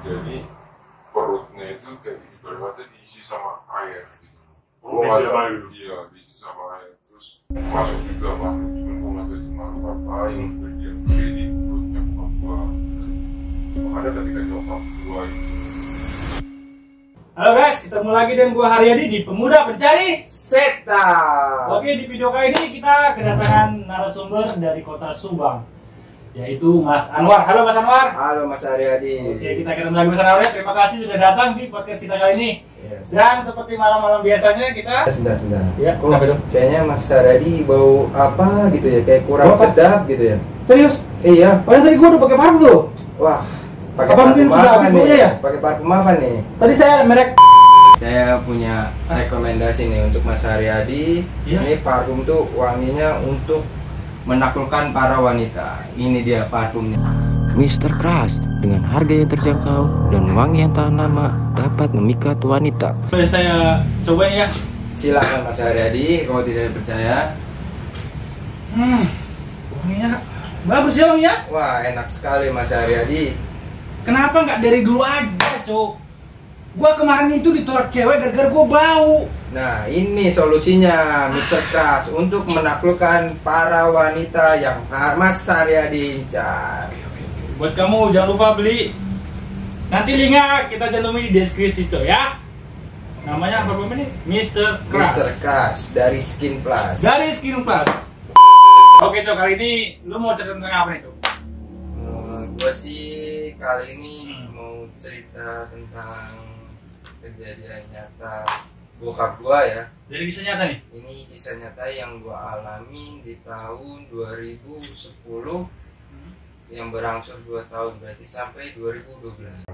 Jadi perutnya itu kayak ibaratnya diisi sama air gitu. Diisi sama air? Iya, diisi sama air. Terus masuk juga makhluk, cuman gue nggak tahu itu makhluk apa yang bagian gede di perutnya bokap gua. Makanya ketika nyokap gua itu. Halo guys, ketemu lagi dengan gua Haryadi di Pemuda Pencari Setan. Oke, di video kali ini kita kedatangan narasumber dari kota Subang, yaitu Mas Anwar. Halo Mas Anwar. Halo Mas Haryadi. Oke, kita ketemu lagi Mas Anwar. Terima kasih sudah datang di podcast kita kali ini. Yes. Dan seperti malam-malam biasanya kita Sebentar. Ya, Kok kenapa itu? kayaknya Mas Haryadi bau apa gitu ya? Kayak kurang Bau apa? sedap gitu ya? serius. Iya. Padahal tadi gua udah pakai parfum loh. Wah. Apa mungkin sudah habis baunya ya? Pakai parfum apa nih? Tadi saya merek. Saya punya rekomendasi nih untuk Mas Haryadi. Iya. Ini parfum tuh wanginya untuk menaklukkan para wanita. Ini dia parfumnya. Mr. Crush dengan harga yang terjangkau dan wangi yang tahan lama dapat memikat wanita. Boleh saya cobain ya? Silakan Mas Haryadi kalau tidak percaya. Wanginya bagus ya wanginya. Wah, enak sekali Mas Haryadi. Kenapa nggak dari dulu aja, Cok? Gua kemarin itu ditolak cewek gara-gara gua bau. Nah, ini solusinya Mr. Crush untuk menaklukkan para wanita yang Mas Haryadi incar. Buat kamu jangan lupa beli. Nanti linknya kita cantumin di deskripsi, Cok ya. Namanya apa ini? Mr. Crush. Mr. Crush dari Skin Plus. Dari Skin Plus. Oke, Cok, kali ini lu mau cerita tentang apa nih, Cok? Gue sih kali ini mau cerita tentang kejadian nyata bokap gua ya. Jadi kisah nyata nih. Ini kisah nyata yang gua alami di tahun 2010 yang berangsur 2 tahun, berarti sampai 2012.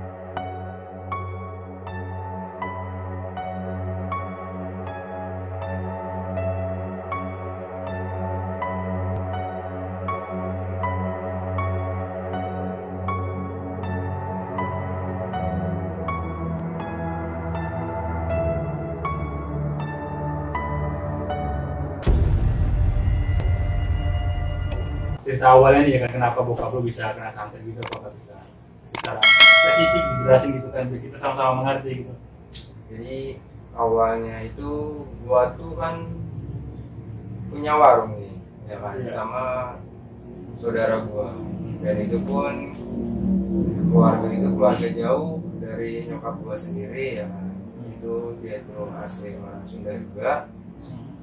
Cerita awalnya nih ya kan, kenapa bokap lu bisa kena santet gitu, apa bisa secara spesifik dijelasin gitu kan, biar kita sama-sama mengerti gitu. Jadi awalnya itu gua tuh kan punya warung nih, ya kan, Iya. sama saudara gua. Dan itu pun keluarga itu keluarga jauh dari nyokap gua sendiri ya kan. Itu dia tuh asli orang Sunda juga.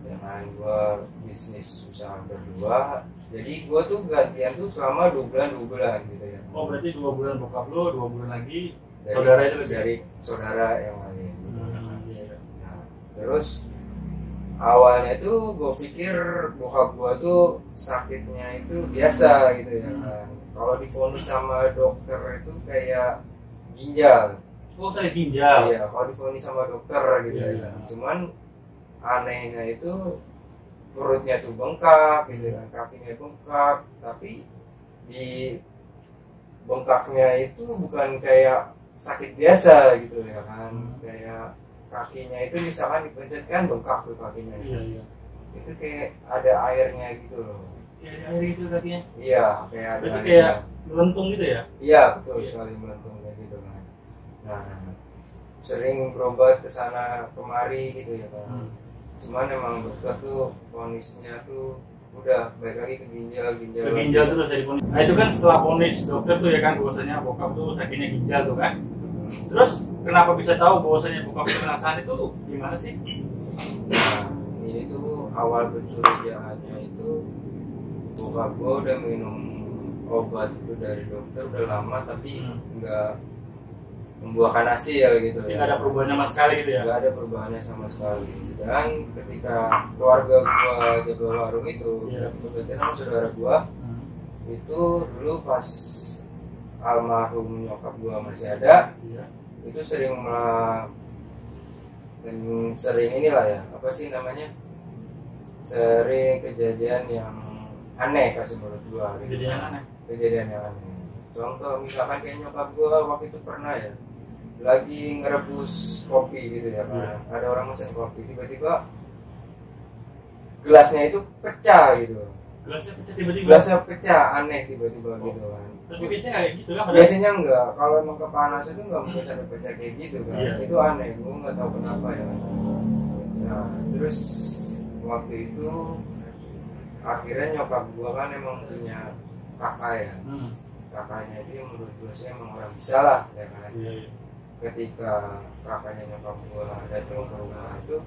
Ya kan, gua bisnis usaha berdua. Jadi gua tuh gantian tuh selama 2 bulan gitu ya. Oh, berarti 2 bulan bokap lu, 2 bulan lagi Dari, saudara itu lebih? dari saudara yang lain. Iya. Nah, terus awalnya tuh gue pikir bokap gue tuh sakitnya itu biasa gitu ya kan. Kalau divonis sama dokter itu kayak ginjal. Oh, saya ginjal. Iya, kalau divonis sama dokter gitu Iya. ya. Cuman anehnya itu perutnya tuh bengkak gitu kan, kakinya bengkak, tapi di bengkaknya itu bukan kayak sakit biasa gitu ya kan. Kayak kakinya itu misalkan dipencet kan bengkak tuh kakinya. Iya. Itu kayak ada airnya gitu loh. Kayak ada air itu kakinya. Iya, kayak ada Berarti airnya. kayak melentung gitu ya? Iya, betul Iya. sekali melentung kayak gitu kan. Nah, sering berobat ke sana kemari gitu ya kan. Cuman emang dokter tuh vonisnya tuh udah balik lagi ke ginjal Ke ginjal terus ya diponis. Nah, itu kan setelah vonis dokter tuh ya kan, bahwasanya bokap tuh sakitnya ginjal tuh kan. Terus kenapa bisa tahu bahwasanya bokap tuh kena santet itu gimana sih? Nah, ini tuh awal kecurigaannya itu bokap gua udah minum obat itu dari dokter udah lama tapi nggak membuahkan hasil gitu Tidak ada perubahannya sama sekali gitu ya? nggak ada perubahannya sama sekali. Dan ketika keluarga gua jaga warung itu, Iya. berarti sama saudara gua itu dulu pas almarhum nyokap gua masih ada, Iya. itu sering inilah ya, apa sih namanya, sering kejadian yang aneh kasih menurut gua gitu. Kejadian aneh? Kejadian yang aneh, contoh misalkan kayak nyokap gua waktu itu pernah ya lagi ngerebus kopi gitu ya kan. Ada orang mesen kopi, tiba-tiba gelasnya itu pecah gitu. Gelasnya pecah tiba-tiba. Gelasnya pecah, aneh tiba-tiba gitu kan. Tapi biasanya kayak gitu kan. Biasanya enggak, kalau emang kepanasan itu enggak mungkin sampai pecah kayak gitu kan. Iya. Itu aneh, gue nggak tahu kenapa ya kan. Nah terus waktu itu akhirnya nyokap gue kan emang punya kakak ya. Kakaknya itu menurut gue sih emang orang bisa lah ya kan. Iya. Ketika kakaknya nyokap gue datang ke rumah itu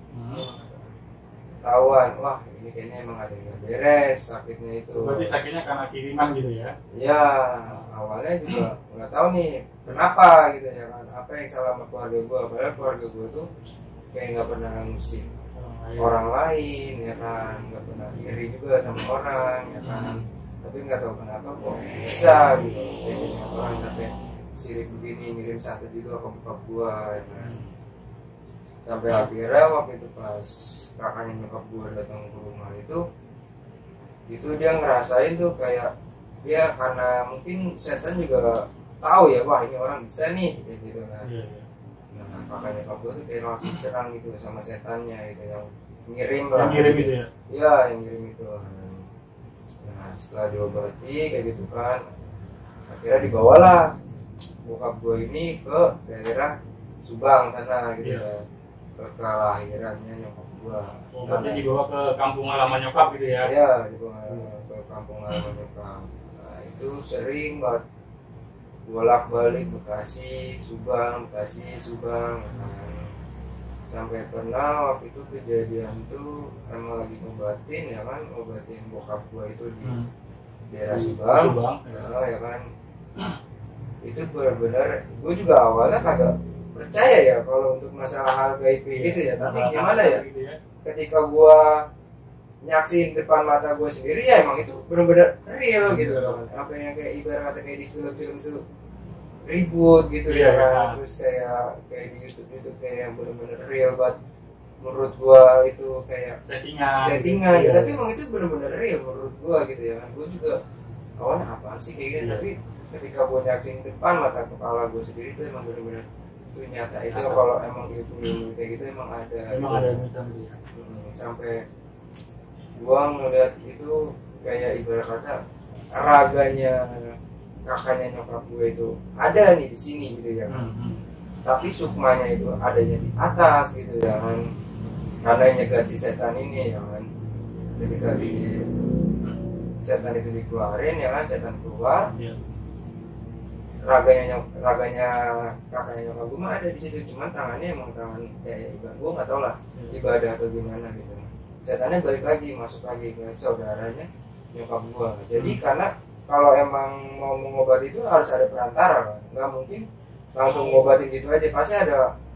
ketahuan, wah ini kayaknya emang ada yang gak beres sakitnya itu. Berarti sakitnya karena kiriman gitu ya? Ya awalnya juga nggak tahu nih kenapa gitu ya kan, apa yang salah sama keluarga gue, padahal keluarga gue tuh kayak nggak pernah ngusik orang lain ya kan, nggak pernah iri juga sama orang ya kan, tapi nggak tahu kenapa kok bisa gitu kayaknya orang sampai sirik begini ngirim santet juga ke bokap gue ya kan. Sampai akhirnya waktu itu pas kakaknya nyokap gue datang ke rumah itu dia ngerasain tuh kayak dia karena mungkin setan juga tahu ya, wah ini orang bisa nih kayak gitu kan. Nah kakaknya nyokap gue tuh kayak langsung diserang gitu sama setannya gitu, yang ngirim lah. Yang ngirim gitu ya? Iya yang ngirim itu. Nah setelah diobati kayak gitu kan, akhirnya dibawalah bokap gue ini ke daerah Subang sana gitu ya, ke kelahirannya nyokap gue. Oh, berarti dibawa ke kampung halaman nyokap gitu ya? Iya dibawa ke kampung halaman nyokap. Nah itu sering banget bolak-balik Bekasi Subang kan. Sampai pernah waktu itu kejadian tuh emang lagi ngobatin ya kan, ngobatin bokap gue itu di daerah Subang. Nah, ya kan. Itu benar-benar gue juga awalnya kagak percaya ya kalau untuk masalah hal gaib gitu ya, tapi gimana ya, ketika gue nyaksin depan mata gue sendiri ya emang itu benar-benar real gitu kan. Apa yang kayak ibarat kata kayak di film-film tuh ribut gitu ya kan, terus kayak di YouTube kayak yang benar-benar real banget menurut gue itu kayak settingan gitu. Tapi emang itu benar-benar real menurut gue gitu ya kan. Gue juga awalnya apaan sih kayak gini, tapi ketika gue nyaksin depan mata kepala gue sendiri itu emang benar-benar itu nyata. Itu kalau emang di film kayak gitu emang ada gitu. Sampai gue ngeliat itu kayak ibarat kata raganya kakaknya nyokap gue itu ada nih di sini gitu ya kan. Tapi sukmanya itu adanya di atas gitu ya kan, karena yang nyegat si setan ini ya kan. Ketika di setan itu dikeluarin ya kan, setan keluar, raganya kakaknya nyokap gue mah ada di situ, cuman tangannya emang tangan kayak ibadah, gue nggak tau lah ibadah atau gimana gitu. Setannya balik lagi masuk lagi ke saudaranya nyokap gue. Jadi karena kalau emang mau mengobati itu harus ada perantara kan, nggak mungkin langsung ngobatin gitu aja, pasti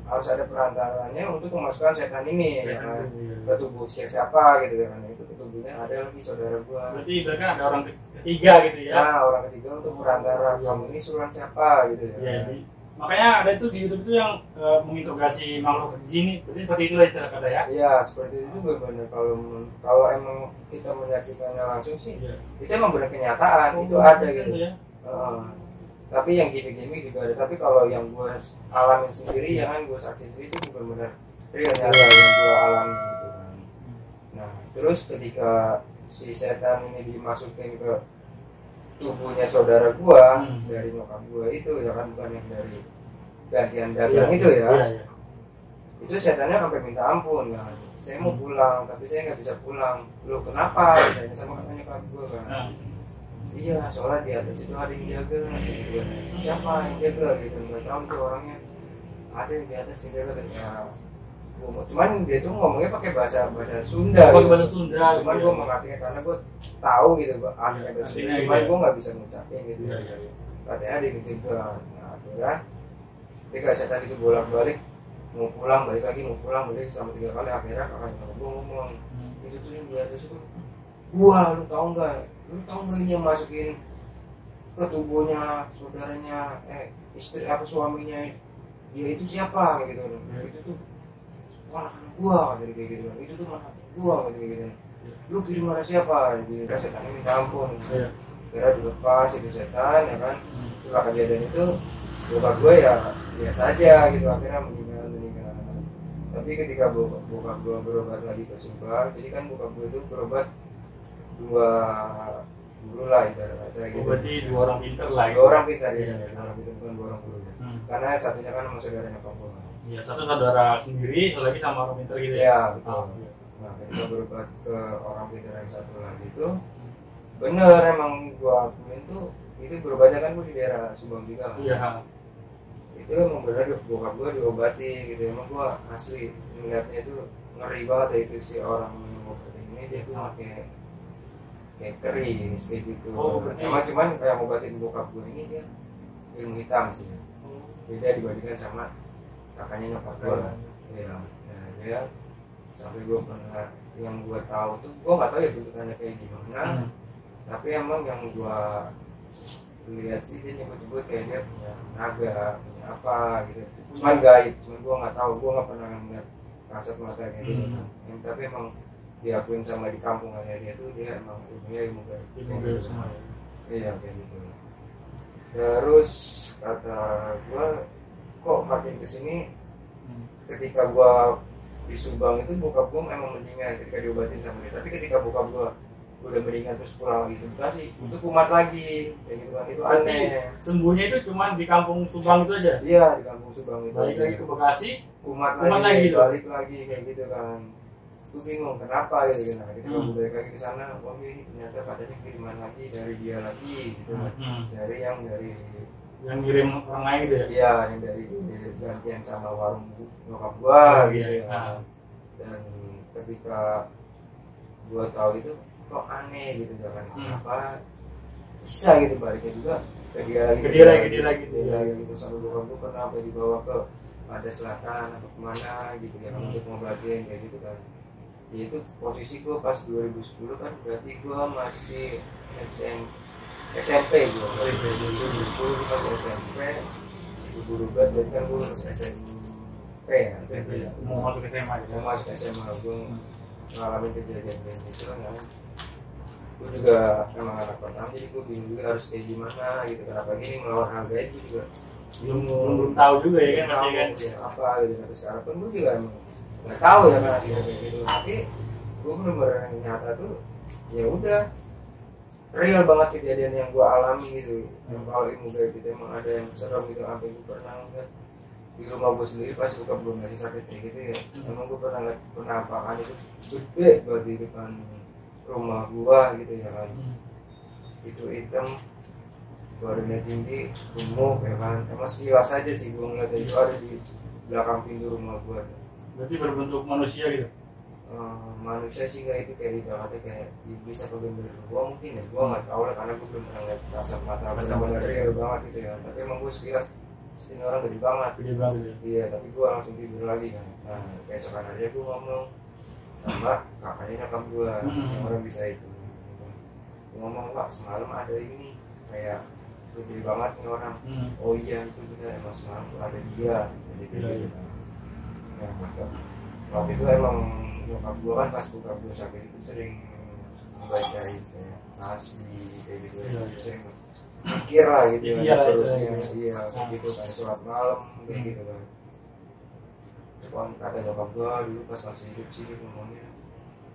harus ada perantaranya untuk memasukkan setan ini ya kan, ke tubuh siapa gitu ya kan. Itu ke tubuhnya ada lagi saudara gue. Berarti ibaratnya ada orang ketiga gitu ya? Nah orang ketiga untuk perantara, kamu ini suruhan siapa gitu ya. Makanya ada itu di YouTube itu yang menginterogasi makhluk jin, berarti seperti itulah istilah kata ya? Iya seperti itu benar. Kalau emang kita menyaksikannya langsung sih, itu emang benar kenyataan, itu ada gitu ya. Tapi yang gimmick-gimmick juga ada. Tapi kalau yang gue alamin sendiri ya kan, gue saksi sendiri itu benar-benar real nyata yang gue alami gitu kan. Nah terus ketika si setan ini dimasukin ke tubuhnya saudara gue dari nyokap gue itu ya kan, bukan yang dari gantian dagang itu ya. Itu setannya sampai minta ampun kan, saya mau pulang tapi saya nggak bisa pulang. Lu kenapa? Tanya sama kakaknya nyokap gue kan. Iya soalnya di atas itu ada yang jaga gitu. Siapa yang jaga gitu, nggak tahu tuh orangnya, ada yang di atas yang jaga ya. Cuman dia tuh ngomongnya pakai bahasa Sunda gitu. Bahasa Sunda. Cuman gue mengertinya karena gue tahu gitu artinya bahasa Sunda. Cuman gue nggak bisa ngucapin gitu. Katanya ada yang jaga. Nah akhirnya ketika setan itu bolak-balik mau pulang balik lagi, mau pulang balik selama 3 kali, akhirnya kakaknya gue ngomong itu tuh yang di atas itu, wah lu tahu nggak ini yang masukin ke tubuhnya saudaranya istri apa suaminya dia itu siapa gitu. Itu tuh anak gua kayak gitu. Itu tuh anak gua kayak gitu. Lu kirim mana siapa? Jadi setannya minta ampun. Kira dilepas itu setan ya kan. Setelah kejadian itu bokap gue ya biasa aja gitu, akhirnya meninggal. Tapi ketika bokap gue berobat lagi ke Subang, jadi kan bokap gue itu berobat dua guru lah ibarat kata gitu. Berarti 2 orang pinter lah. Dua orang pintar ya, Iya. 2 orang pintar bukan 2 orang guru ya. Hmm. Karena satunya kan sama saudara nyokap gue. Iya, satu saudara sendiri, satu lagi sama orang pinter gitu ya. Iya betul. Oh, iya. Nah ketika berobat ke orang pintar yang satu lagi itu, bener emang gue akuin tuh itu berobatnya kan gue di daerah Subang juga. Iya. Itu emang bener bokap gue diobati gitu, emang gue asli melihatnya itu ngeri banget ya, itu si orang ngobatin ini dia tuh pakai kayak keris kayak gitu. Oh, berarti- emang cuman kayak ngobatin bokap gue ini dia ilmu hitam sih, beda dibandingkan sama kakaknya nyokap gue. Iya, nah dia sampai gue pernah yang gue tahu tuh gue nggak tahu ya bentukannya kayak gimana, tapi emang yang gue lihat sih dia nyebut-nyebut kayak dia punya naga, punya apa gitu. Cuman gaib, cuman gue nggak tahu, gue nggak pernah ngeliat kasat mata kayak gitu. Yang tapi emang diakuin sama di kampungannya dia tuh dia emang ilmunya ilmu gaib. Ilmu gaib semua ya. Iya kayak gitu. Terus kata gue kok makin kesini ketika gue di Subang itu bokap gue emang mendingan ketika diobatin sama dia, tapi ketika bokap gue udah mendingan terus pulang lagi ke Bekasi itu kumat lagi kayak gitu kan, itu aneh. Sembuhnya itu cuma di kampung Subang itu aja. Iya di kampung Subang itu Balik lagi ke Bekasi, kumat kumat lagi lagi, balik lagi kayak gitu kan. Gue bingung kenapa gitu kan. Ketika gue balik lagi ke sana, wah ini ternyata katanya kiriman lagi dari dia lagi gitu kan. Dari yang ngirim orang lain gitu ya. iya yang dari gantian sama warung nyokap gua Oh, gitu iya. ya. Dan ketika gua tahu itu kok aneh gitu kan, kenapa bisa gitu baliknya juga ke dia lagi gitu. Sampai bokap gua pernah sampai dibawa ke Pantai Selatan atau kemana gitu ya untuk ngobatin kayak gitu kan. Ya, itu posisi gua pas 2010 kan berarti gua masih SMP gue, 2010 pas SMP, gue berubah dan kan gue SMP ya, Mau masuk SMA gitu. mau masuk SMA, gue ngalamin kejadian kayak gitu kan. Gue juga emang anak pertama, jadi gue bingung juga harus kayak gimana gitu. Kenapa gini melawan harga itu juga belum tahu juga ya kan, masih kan. Ya, apa gitu. Tapi sekarang pun gue juga emang nggak tahu ya kan kayak gitu. Tapi gue benar-benar nyata tuh ya udah real banget kejadian yang gue alami gitu. Kalau ilmu gaib gitu emang ada yang serem gitu. Sampai gue pernah ngeliat di rumah gue sendiri pas buka belum masih sakit kayak gitu ya. Emang gue pernah ngeliat penampakan itu gede banget di depan rumah gue gitu ya kan. Itu hitam, badannya tinggi, gemuk ya kan. Emang sekilas aja sih gue ngeliat itu ada di belakang pintu rumah gue. Berarti berbentuk manusia gitu. Manusia sih nggak, itu kayak ibaratnya kayak iblis atau bener gua mungkin ya, gua nggak tahu lah karena gua belum pernah lihat kasat mata benar-benar real banget gitu ya. Tapi emang gua sekilas ini orang gede banget gitu. Iya, tapi gua langsung tidur lagi kan. Nah keesokan harinya gua ngomong sama kakaknya nyokap gua yang orang bisa itu. Gua ngomong, Pak semalam ada ini kayak gede banget nih orang. Oh iya itu benar, emang semalam tuh ada dia jadi gitu. Nah waktu itu emang nyokap gue kan pas buka gue sakit itu sering membaca kayak tasbih kayak gitu ya. Sering zikir lah gitu Iya, iya kayak gitu kan, sholat malam kayak gitu kan. Cuman kata nyokap gue dulu pas masih hidup sih dia ngomongnya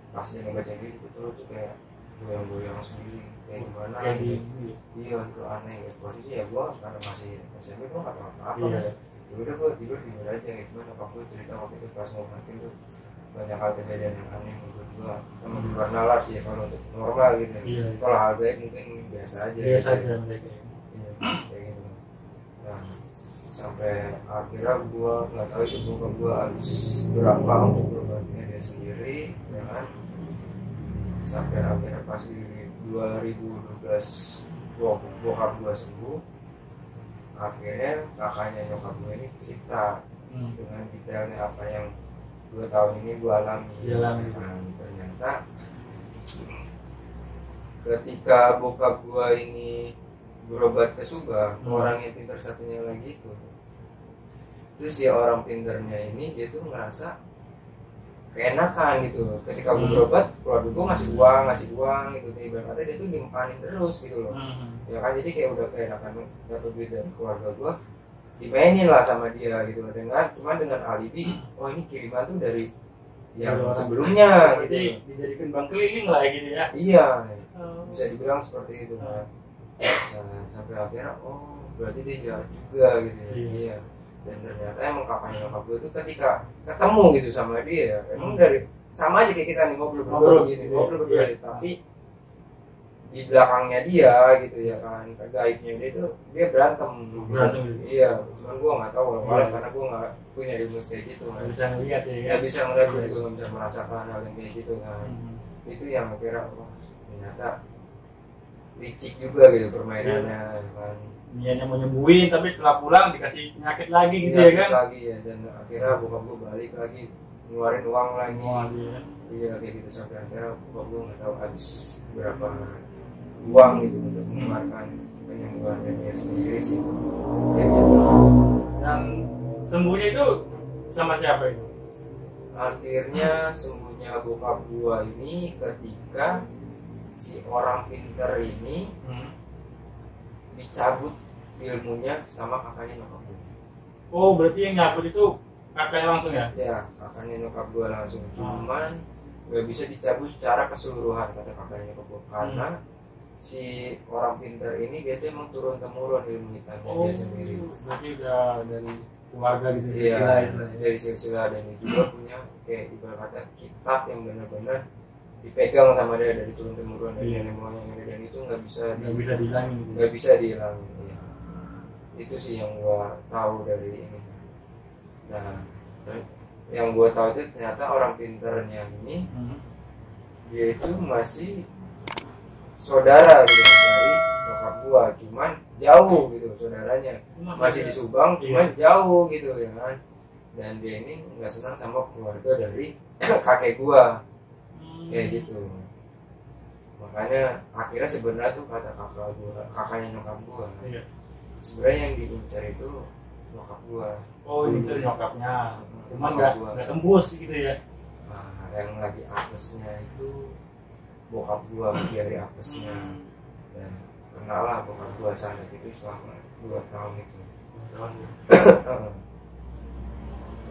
pas dia membaca gitu betul tuh kayak goyang-goyang sendiri kayak gimana gitu. Iya itu aneh ya. Posisi ya gue karena masih SMP gue nggak tahu apa-apa kan. Ya udah gue tidur aja gitu. Cuman nyokap gue cerita waktu itu pas ngobatin tuh banyak hal kejadian yang aneh menurut gua. Sama di luar nalar sih ya, kalau untuk normal gitu. Kalau hal gaib mungkin biasa aja. Biasa aja mereka. Iya, kayak gitu. Nah, sampai akhirnya gua nggak tahu itu gua harus berapa untuk berobatnya dia sendiri, ya kan? Sampai akhirnya pas di 2012 bokap gua sembuh. Akhirnya kakaknya nyokap gua ini cerita dengan detailnya apa yang 2 tahun ini gue alami. Ternyata ketika bokap gue ini berobat ke Subang, orang yang pintar satunya lagi itu si orang pintarnya ini dia tuh ngerasa keenakan gitu. Ketika gue berobat, keluarga gue ngasih uang gitu. Ibaratnya dia tuh dimpanin terus gitu loh. Ya kan, jadi kayak udah keenakan dapat duit dari keluarga gue, dimainin lah sama dia gitu, dengan alibi oh ini kiriman tuh dari yang Orang. sebelumnya Berarti gitu. dijadikan bank keliling lah gitu ya. Iya, Oh. bisa dibilang seperti itu kan. Nah, sampai akhirnya berarti dia jahat juga gitu ya. Iya. Iya. Dan ternyata emang kakaknya nyokap gue tuh ketika ketemu gitu sama dia, emang dari sama aja kayak kita nih ngobrol Ngobrol, begini, iya. ngobrol begini, tapi di belakangnya dia gitu ya kan, gaibnya dia tuh dia berantem. Berantem. Iya, cuman gue nggak tahu Iya. karena gue nggak punya ilmu kayak gitu kan. Nggak bisa ngeliat ya. Nggak bisa ngeliat, gue juga nggak bisa merasakan hal yang kayak gitu kan. Itu yang akhirnya ternyata licik juga gitu permainannya kan. Niatnya mau nyembuhin tapi setelah pulang dikasih penyakit lagi gitu Penyakit ya kan. lagi ya, dan akhirnya bokap gue balik lagi ngeluarin uang lagi. Wah, iya. Iya kayak gitu sampai akhirnya bokap gue nggak tahu habis berapa uang gitu untuk mengeluarkan penyembuhannya dia sendiri sih kayak gitu. Dan sembuhnya itu sama siapa itu? Akhirnya sembuhnya bokap gue ini ketika si orang pinter ini dicabut ilmunya sama kakaknya nyokap gue. Oh, berarti yang nyabut itu kakaknya langsung ya? Ya, kakaknya nyokap gue langsung, cuman gak bisa dicabut secara keseluruhan kata kakaknya nyokap gue, karena si orang pintar ini dia tuh emang turun temurun ilmu hitamnya dia sendiri. Berarti udah dari keluarga gitu. Iya, silsilah itu. dari silsilah, dan dia juga punya kayak ibarat kata kitab yang benar-benar dipegang sama dia dari turun temurun dari nenek moyang ini, dan itu nggak bisa dihilangin gitu. nggak bisa dihilangin. Ya. Itu sih yang gua tahu dari ini. Nah, yang gua tahu itu ternyata orang pintarnya ini dia itu masih saudara gitu dari bokap gua, cuman jauh gitu saudaranya, masih di Subang cuman jauh gitu ya kan. Dan dia ini nggak senang sama keluarga dari kakek gua kayak gitu. Makanya akhirnya sebenarnya tuh kata kakaknya nyokap gua, sebenarnya yang diincar itu nyokap gua. Oh, diincar nyokapnya, cuman nggak tembus gitu ya. Nah, yang lagi apesnya itu bokap gua dari apesnya, dan kenalah bokap gua sana itu selama 2 tahun itu.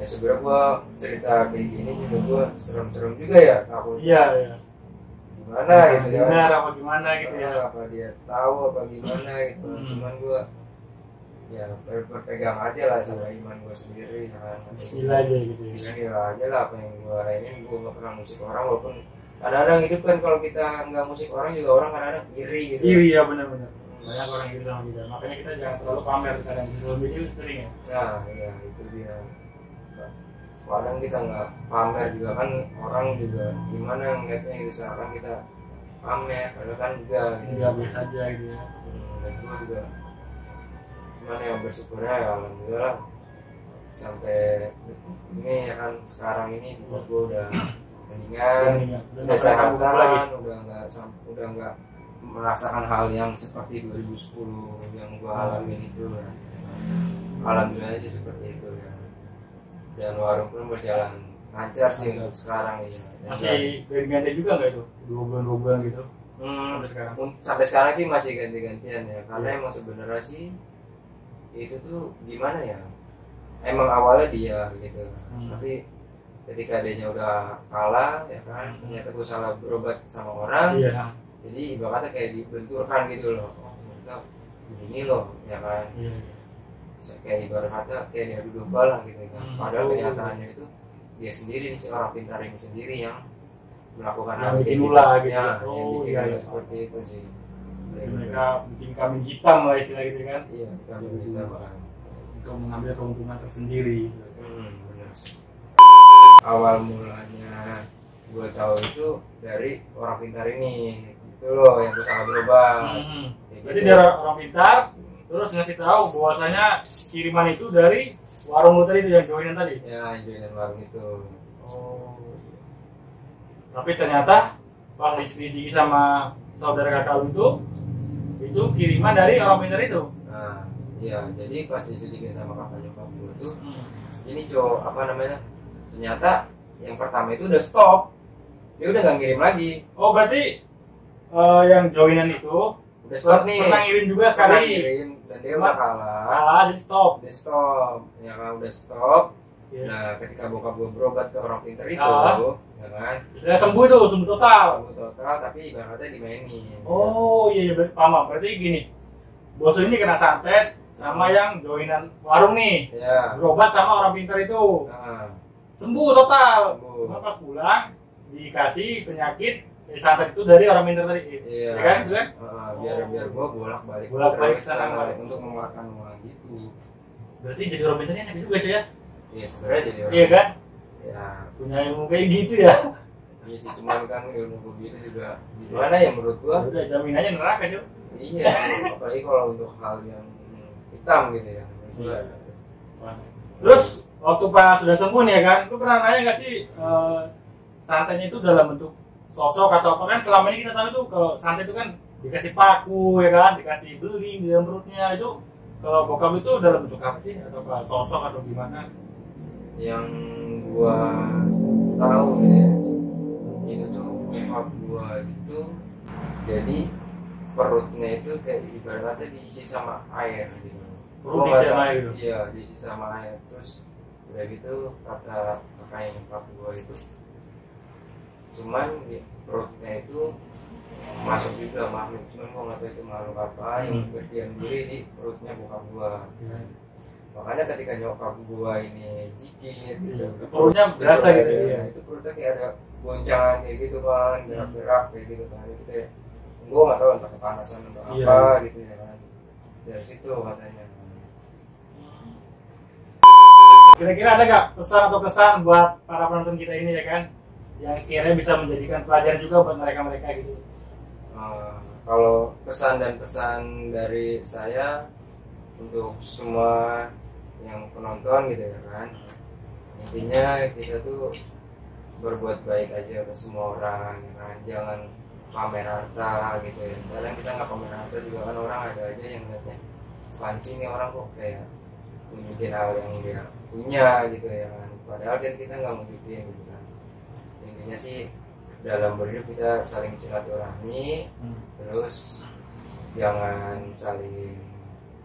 Ya sebenarnya gua cerita kayak gini juga gua serem-serem juga ya, takut Iya. gimana gitu ya, Benar apa gimana gitu ya, apa dia tahu apa gimana gitu. Cuman gua ya berpegang aja lah sama iman gua sendiri kan. Bismillah aja gitu ya. Bismillah aja lah, apa yang gua ini gua nggak pernah musik orang, walaupun kadang-kadang hidup kan kalau kita nggak musik orang juga orang kadang-kadang iri gitu. Iya benar-benar. Banyak orang gitu sama kita, makanya kita jangan terlalu pamer kadang di sosial media sering ya. Nah iya itu dia, kadang kita nggak pamer juga kan, orang juga gimana ngeliatnya gitu, seakan kita pamer padahal kan enggak gitu. Enggak, biasa aja gitu ya. Dan gua juga cuman yang bersyukurnya ya alhamdulillah sampai ini ya kan, sekarang ini gua udah mendingan, udah sehatan, udah nggak merasakan hal yang seperti 2010 yang gua alamin itu ya. Alhamdulillah sih seperti itu ya. Dan warung pun berjalan lancar sih untuk sekarang ya. Masih ganti juga nggak itu 2 bulan gitu sampai sekarang? Sampai sekarang sih masih ganti-gantian ya, karena emang sebenarnya sih itu tuh gimana ya, emang awalnya dia gitu, tapi ketika adanya udah kalah ya kan, ternyata gue salah berobat sama orang, jadi ibaratnya kayak dibenturkan gitu loh, ternyata begini loh ya kan, kayak ibarat kata kayak diadu domba lah gitu kan. Padahal kenyataannya itu dia sendiri nih, si orang pintar ini sendiri yang melakukan hal bikin gitu. ulah gitu. Ya, yang bikin ulah seperti itu sih. Mereka bikin kambing hitam lah istilah gitu kan. Iya, kambing hitam kan. Untuk mengambil keuntungan tersendiri. Benar sih. Awal mulanya gue tahu itu dari orang pintar ini, itu loh yang gue salah berubah. Jadi dari orang pintar terus ngasih tahu bahwasanya kiriman itu dari warung lu tadi itu yang joinan tadi. Ya, joinan warung itu. Oh. Tapi ternyata pas diselidiki sama saudara kakak lu itu kiriman dari orang pintar itu. Nah, iya, jadi pas diselidiki sama kakak nyokap gue tuh, ini cowok apa namanya? Ternyata yang pertama itu udah stop, dia udah nggak ngirim lagi. Oh, berarti yang joinan itu udah stop nih. Pernah ngirim juga sekali. Ngirim, dan dia udah kalah. Kalah, jadi stop. Udah stop, ya kan udah stop. Iya. Nah, ketika bokap gue berobat ke orang pintar itu, ya kan? Bisa sembuh tuh, sembuh total. Sembuh total, tapi ibaratnya dimainin. Oh iya, paham. Berarti gini, bos ini kena santet sama yang joinan warung nih. Ya. Berobat sama orang pintar itu. Nah, Sembuh total. sembuh. Cuma pas pulang dikasih penyakit santet itu dari orang pintar tadi. Iya. Ya kan? Itu kan? Biar gue bolak-balik Bolak-balik terus sana. untuk mengeluarkan uang gitu. Berarti jadi orang pintarnya enak juga cuy ya. Iya, sebenarnya jadi orang. Iya kan? Ya, Punya ilmu kayak gitu ya. iya sih, cuman kan ilmu begitu juga gimana ya menurut gua? Udah jamin aja neraka cuy. Iya, apalagi kalau untuk hal yang hitam gitu ya. Menurut gua. Terus waktu pas sudah sembuh nih ya kan, lu pernah nanya nggak sih santetnya itu dalam bentuk sosok atau apa? Kan selama ini kita tahu tuh kalau santet itu kan dikasih paku ya kan, dikasih beling di dalam perutnya. Itu kalau bokap itu dalam bentuk apa sih, atau sosok atau gimana? Yang gua tahu ya, itu tuh bokap gua itu jadi perutnya itu kayak ibaratnya diisi sama air gitu. Perut Gua diisi nggak sama tahu- air gitu? Iya, diisi sama air. Terus udah gitu kata kakaknya nyokap gua itu, cuman di perutnya itu masuk juga makhluk, cuman gua nggak tahu itu makhluk apa yang berdiam diri di perutnya bokap gua. Makanya ketika nyokap gua ini jikit gitu, Perutnya berasa gitu ya. itu perutnya kayak ada goncangan kayak gitu kan, gerak-gerak kayak gitu kan. Itu kayak gua nggak tahu entah kepanasan atau Iya. apa gitu ya kan. Dari situ katanya. Kira-kira ada nggak pesan atau kesan buat para penonton kita ini ya kan, yang sekiranya bisa menjadikan pelajaran juga buat mereka-mereka gitu? Kalau pesan dan pesan dari saya untuk semua yang penonton gitu ya kan, intinya kita tuh berbuat baik aja ke semua orang ya kan, jangan pamer harta gitu ya. Kadang kita nggak pamer harta juga kan, orang ada aja yang lihatnya fancy nih orang kok kayak tunjukin hal yang dia punya gitu ya kan, padahal kan kita nggak mau bikin gitu kan. Intinya sih dalam berhidup kita saling silaturahmi, terus jangan saling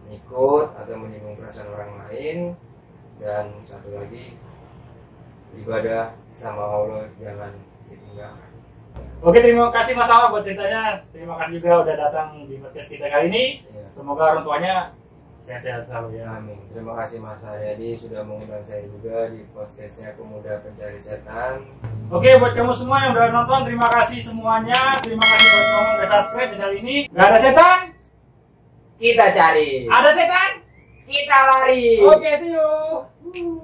ikut atau menyinggung perasaan orang lain, dan satu lagi ibadah sama Allah jangan ditinggalkan. Oke, terima kasih Mas Awa buat ceritanya. Terima kasih juga udah datang di podcast kita kali ini. Ya. Semoga orang tuanya sehat-sehat selalu ya. Amin. Terima kasih Mas Haryadi sudah mengundang saya juga di podcastnya Pemuda Pencari Setan. Oke, buat kamu semua yang udah nonton, terima kasih semuanya. Terima kasih buat kamu yang udah subscribe channel ini. Gak ada setan, Kita cari. ada setan. Kita lari. Oke, see you.